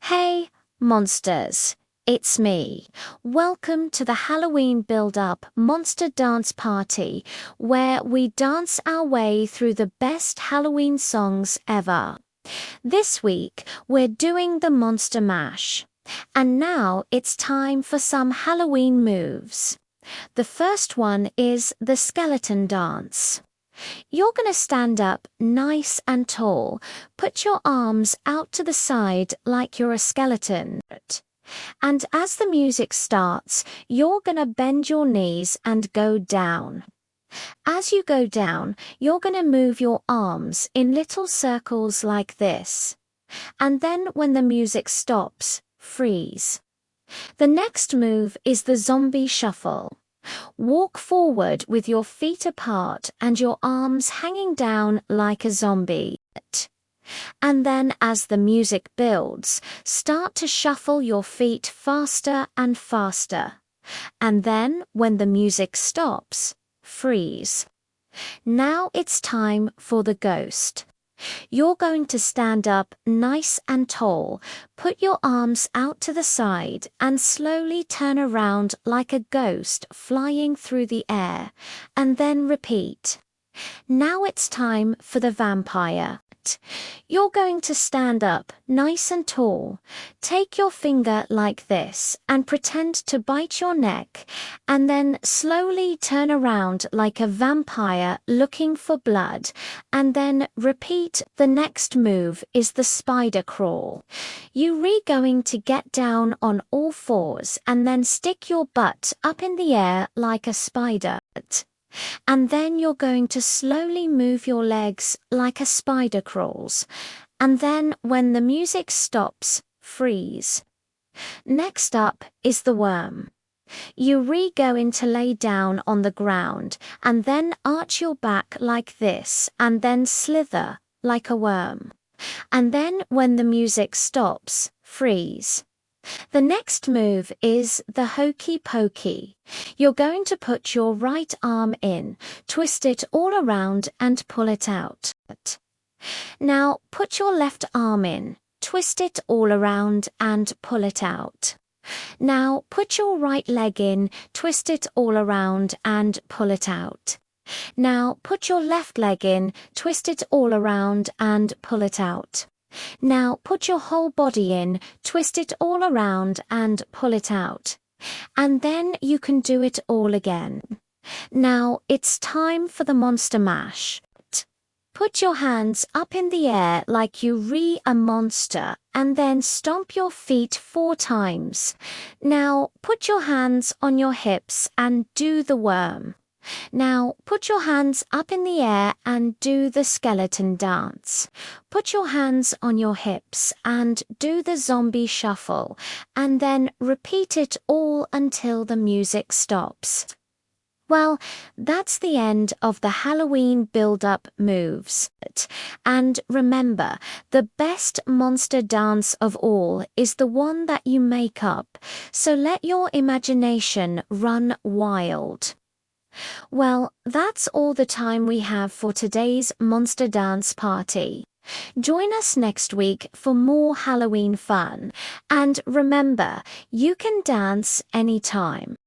Hey, monsters! It's me. Welcome to the Halloween Build-Up Monster Dance Party, where we dance our way through the best Halloween songs ever. This week, we're doing the Monster Mash. And now it's time for some Halloween moves. The first one is the skeleton dance. You're going to stand up nice and tall. Put your arms out to the side like you're a skeleton. And as the music starts, you're going to bend your knees and go down. As you go down, you're going to move your arms in little circles like this. And then when the music stops, freeze. The next move is the zombie shuffle. Walk forward with your feet apart and your arms hanging down like a zombie. And then as the music builds, start to shuffle your feet faster and faster. And then when the music stops, freeze. Now it's time for the ghost. You're going to stand up nice and tall, put your arms out to the side and slowly turn around like a ghost flying through the air, and then repeat. Now it's time for the vampire. You're going to stand up nice and tall. Take your finger like this and pretend to bite your neck, and then slowly turn around like a vampire looking for blood, and then repeat. The next move is the spider crawl. You're going to get down on all fours and then stick your butt up in the air like a spider. And then you're going to slowly move your legs like a spider crawls. And then when the music stops, freeze. Next up is the worm. You're going to lay down on the ground and then arch your back like this and then slither like a worm. And then when the music stops, freeze. The next move is the hokey pokey. You're going to put your right arm in, twist it all around and pull it out. Now put your left arm in, twist it all around and pull it out. Now put your right leg in, twist it all around and pull it out. Now put your left leg in, twist it all around and pull it out. Now put your whole body in, twist it all around and pull it out. And then you can do it all again. Now it's time for the monster mash. Put your hands up in the air like you're a monster and then stomp your feet 4 times. Now put your hands on your hips and do the worm. Now put your hands up in the air and do the skeleton dance. Put your hands on your hips and do the zombie shuffle, and then repeat it all until the music stops. Well, that's the end of the Halloween build-up moves. And remember, the best monster dance of all is the one that you make up, so let your imagination run wild. Well, that's all the time we have for today's Monster Dance Party. Join us next week for more Halloween fun. And remember, you can dance anytime.